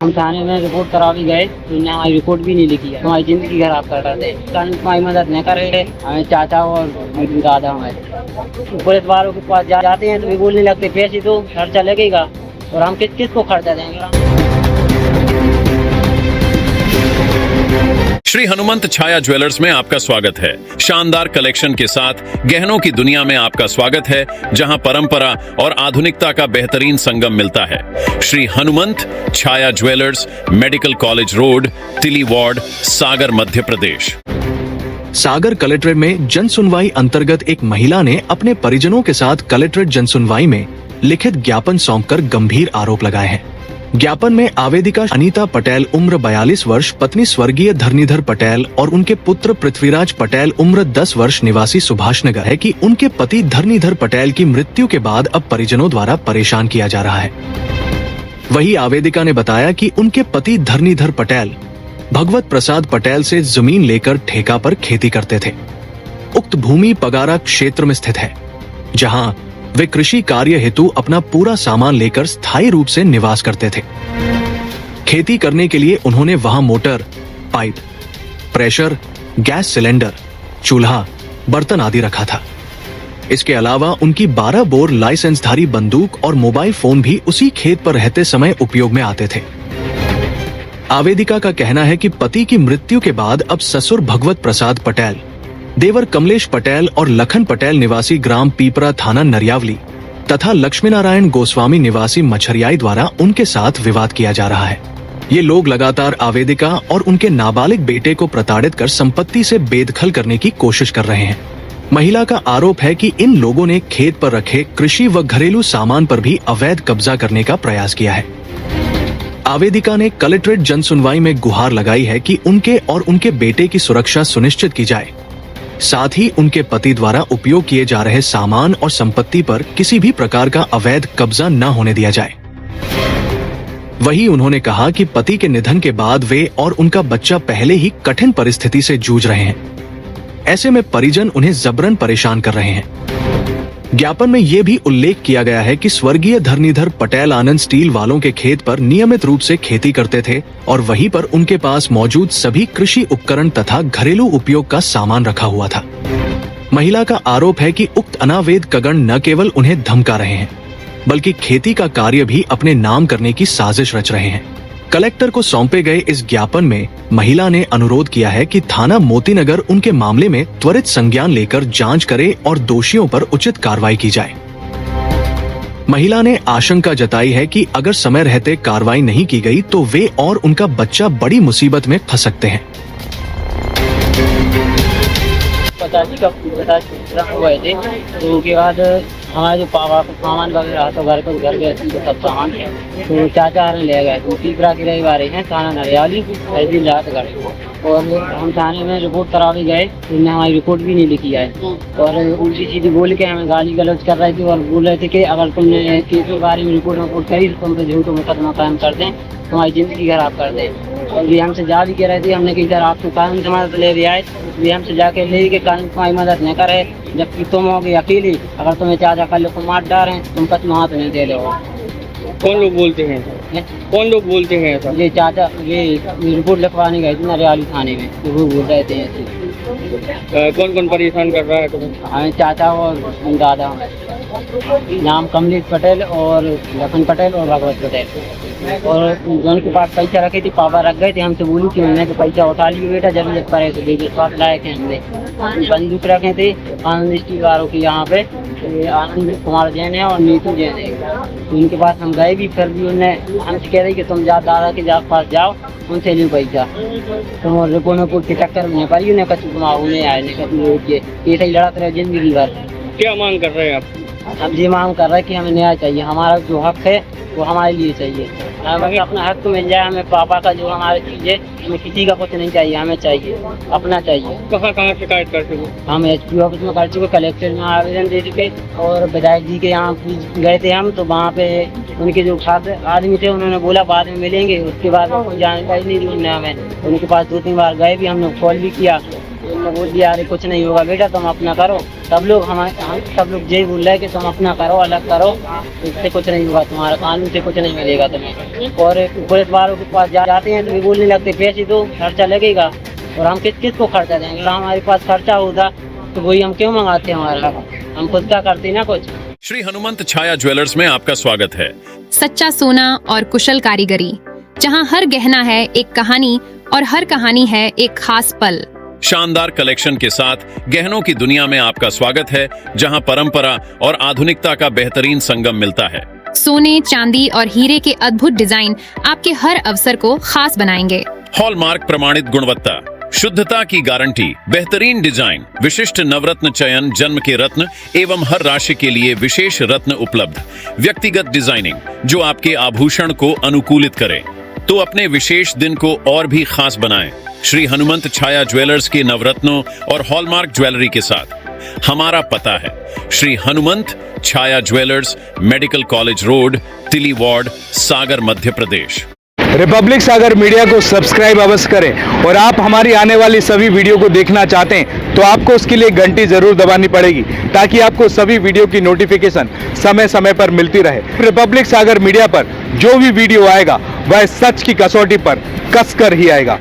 हम थाने में रिपोर्ट करा भी गए तो उन्होंने हमारी रिपोर्ट भी नहीं लिखी है। हमारी जिंदगी खराब कर रहे थे, कानून हमारी मदद नहीं कर रहे थे। हमें चाचा और दादा हमारे पुलिस वालों के पास जाते हैं तो भी बोलने लगते पैसे दो, खर्चा लगेगा, और हम किसको खर्चा देंगे। श्री हनुमंत छाया ज्वेलर्स में आपका स्वागत है। शानदार कलेक्शन के साथ गहनों की दुनिया में आपका स्वागत है, जहां परंपरा और आधुनिकता का बेहतरीन संगम मिलता है। श्री हनुमंत छाया ज्वेलर्स, मेडिकल कॉलेज रोड, तिली वार्ड, सागर, मध्य प्रदेश। सागर कलेक्ट्रेट में जन सुनवाई अंतर्गत एक महिला ने अपने परिजनों के साथ कलेक्ट्रेट जन सुनवाई में लिखित ज्ञापन सौंपकर गंभीर आरोप लगाए हैं। ज्ञापन में आवेदिका अनीता पटेल उम्र 42 वर्ष, पत्नी स्वर्गीय धरणीधर पटेल और उनके पुत्र पृथ्वीराज पटेल उम्र 10 वर्ष, निवासी सुभाष नगर है कि उनके पति धरणीधर पटेल की मृत्यु के बाद अब परिजनों द्वारा परेशान किया जा रहा है। वही आवेदिका ने बताया कि उनके पति धरणीधर पटेल भगवत प्रसाद पटेल से जमीन लेकर ठेका पर खेती करते थे। उक्त भूमि पगारा क्षेत्र में स्थित है, जहां वे कृषि कार्य हेतु अपना पूरा सामान लेकर स्थायी रूप से निवास करते थे। खेती करने के लिए उन्होंने वहां motor, pipe, pressure, gas cylinder, चूल्हा, बर्तन आदि रखा था। इसके अलावा उनकी 12 बोर लाइसेंसधारी बंदूक और मोबाइल फोन भी उसी खेत पर रहते समय उपयोग में आते थे। आवेदिका का कहना है कि पति की मृत्यु के बाद अब ससुर भगवत प्रसाद पटेल, देवर कमलेश पटेल और लखन पटेल निवासी ग्राम पीपरा, थाना नरियावली तथा लक्ष्मी नारायण गोस्वामी निवासी मछरियाई द्वारा उनके साथ विवाद किया जा रहा है। ये लोग लगातार आवेदिका और उनके नाबालिग बेटे को प्रताड़ित कर संपत्ति से बेदखल करने की कोशिश कर रहे हैं। महिला का आरोप है कि इन लोगों ने खेत पर रखे कृषि व घरेलू सामान पर भी अवैध कब्जा करने का प्रयास किया है। आवेदिका ने कलेक्ट्रेट जन सुनवाई में गुहार लगाई है कि उनके और उनके बेटे की सुरक्षा सुनिश्चित की जाए, साथ ही उनके पति द्वारा उपयोग किए जा रहे सामान और संपत्ति पर किसी भी प्रकार का अवैध कब्जा न होने दिया जाए। वहीं उन्होंने कहा कि पति के निधन के बाद वे और उनका बच्चा पहले ही कठिन परिस्थिति से जूझ रहे हैं। ऐसे में परिजन उन्हें जबरन परेशान कर रहे हैं। ज्ञापन में यह भी उल्लेख किया गया है कि स्वर्गीय धरणीधर पटेल आनंद स्टील वालों के खेत पर नियमित रूप से खेती करते थे और वहीं पर उनके पास मौजूद सभी कृषि उपकरण तथा घरेलू उपयोग का सामान रखा हुआ था। महिला का आरोप है कि उक्त अनावैध कगण न केवल उन्हें धमका रहे हैं, बल्कि खेती का कार्य भी अपने नाम करने की साजिश रच रहे हैं। कलेक्टर को सौंपे गए इस ज्ञापन में महिला ने अनुरोध किया है कि थाना मोतीनगर उनके मामले में त्वरित संज्ञान लेकर जांच करे और दोषियों पर उचित कार्रवाई की जाए। महिला ने आशंका जताई है कि अगर समय रहते कार्रवाई नहीं की गई तो वे और उनका बच्चा बड़ी मुसीबत में फंस सकते हैं। हुए थे तो उसके बाद हमारे जो पापा को सामान वगैरह तो घर गए सब सामान तो चाचा ले गए। तो तीसरा की रविवारी है थाना नरियावली, दिन रात गए और हम थाने में रिपोर्ट करा भी गए तो उन्होंने हमारी रिपोर्ट भी नहीं लिखी है और उल्टी सीधी बोल के हमें गाली गलौज कर रहे थे और बोल रहे थे कि अगर तुमने केस के बारे में रिपोर्ट करी तो तुम पे झूठ मुकदमा कायम कर दें, तुम्हारी जिंदगी खराब कर दें। और भी हमसे जा भी कह रहे थे, हमने कही सर आप तो कानून से मदद ले भी आए, भी हमसे जाके ले के कानून तुम्हारी मदद नहीं करे, जबकि तुम हो गई अकेली, अगर तुम्हें चाचा कल को मार डालें तुम पत हाथ नहीं दे लो। कौन लोग बोलते हैं? कौन लोग बोलते हैं ऐसा? ये चाचा ये रिपोर्ट लिखवाने गए थे नरियाली थाने में तो वो बोल रहे थे ऐसे। कौन कौन परेशान कर रहा है तुम्हें? हमें चाचा और दादा, नाम कमलेश पटेल और लखन पटेल और भगवत पटेल, और उनके पास पैसा रखे थे, पापा रख गए थे, हमसे बोली कि मैंने तो पैसा उठा लिया बेटा जरूरत पड़े तो दे, पास लाए थे। हमने बंदूक रखे थे आनंद स्टील वालों की यहाँ पे, आनंद कुमार जैन है और नीतू जैन है, तो उनके पास हम गए भी, फिर भी उन्हें हमसे कह रही कि तुम जा दादा के पास जाओ उनसे नहीं पैसा, तो रिपोर्ट के चक्कर में पाई उन्हें कचू घुमाओ नहीं आए ये सही लड़ाते रहे जिंदगी भर। क्या मांग कर रहे हैं आप? हम ये मांग कर रहे हैं कि हमें न्याय चाहिए, हमारा जो हक है वो हमारे लिए चाहिए, हमें अपना हक तो मिल जाए, हमें पापा का जो हमारी चीज़ है हमें किसी का कुछ नहीं चाहिए, हमें चाहिए अपना चाहिए। कहाँ शिकायत कर चुके? हम एसपी ऑफिस में कर चुके, कलेक्टर में आवेदन दे चुके और विधायक जी के यहाँ गए थे हम, तो वहाँ पे उनके जो छात्र आदमी थे उन्होंने बोला बाद में मिलेंगे, उसके बाद कोई जानकारी नहीं दी उन्होंने हमें। उनके पास 2-3 बार गए भी, हमने कॉल भी किया उन्होंने बोल दिया अरे कुछ नहीं होगा बेटा, तुम अपना करो। सब लोग हम सब लोग यही बोल रहे हैं कि तुम अपना करो, अलग करो, इससे कुछ नहीं होगा, तुम्हारा कानून से कुछ नहीं मिलेगा तुम्हें। और पुलिस वालों के पास जाते हैं तो भी बोलने लगते पैसे दो, खर्चा लगेगा। और हम किस को खर्चा देंगे? अगर हमारे पास खर्चा होता तो वही हम क्यों मंगाते हैं? हमारा हम खुद का करते ना कुछ। श्री हनुमंत छाया ज्वेलर्स में आपका स्वागत है। सच्चा सोना और कुशल कारीगरी, जहां हर गहना है एक कहानी और हर कहानी है एक खास पल। शानदार कलेक्शन के साथ गहनों की दुनिया में आपका स्वागत है, जहां परंपरा और आधुनिकता का बेहतरीन संगम मिलता है। सोने, चांदी और हीरे के अद्भुत डिजाइन आपके हर अवसर को खास बनाएंगे। हॉलमार्क प्रमाणित गुणवत्ता, शुद्धता की गारंटी, बेहतरीन डिजाइन, विशिष्ट नवरत्न चयन, जन्म के रत्न एवं हर राशि के लिए विशेष रत्न उपलब्ध, व्यक्तिगत डिजाइनिंग जो आपके आभूषण को अनुकूलित करे तो अपने विशेष दिन को और भी खास बनाएं। श्री हनुमंत छाया ज्वेलर्स के नवरत्नों और हॉलमार्क ज्वेलरी के साथ हमारा पता है श्री हनुमंत छाया ज्वेलर्स, मेडिकल कॉलेज रोड, तिली वार्ड, सागर, मध्य प्रदेश। रिपब्लिक सागर मीडिया को सब्सक्राइब अवश्य करें और आप हमारी आने वाली सभी वीडियो को देखना चाहते हैं तो आपको उसके लिए घंटी जरूर दबानी पड़ेगी ताकि आपको सभी वीडियो की नोटिफिकेशन समय समय पर मिलती रहे। रिपब्लिक सागर मीडिया पर जो भी वीडियो आएगा वह सच की कसौटी पर कसकर ही आएगा।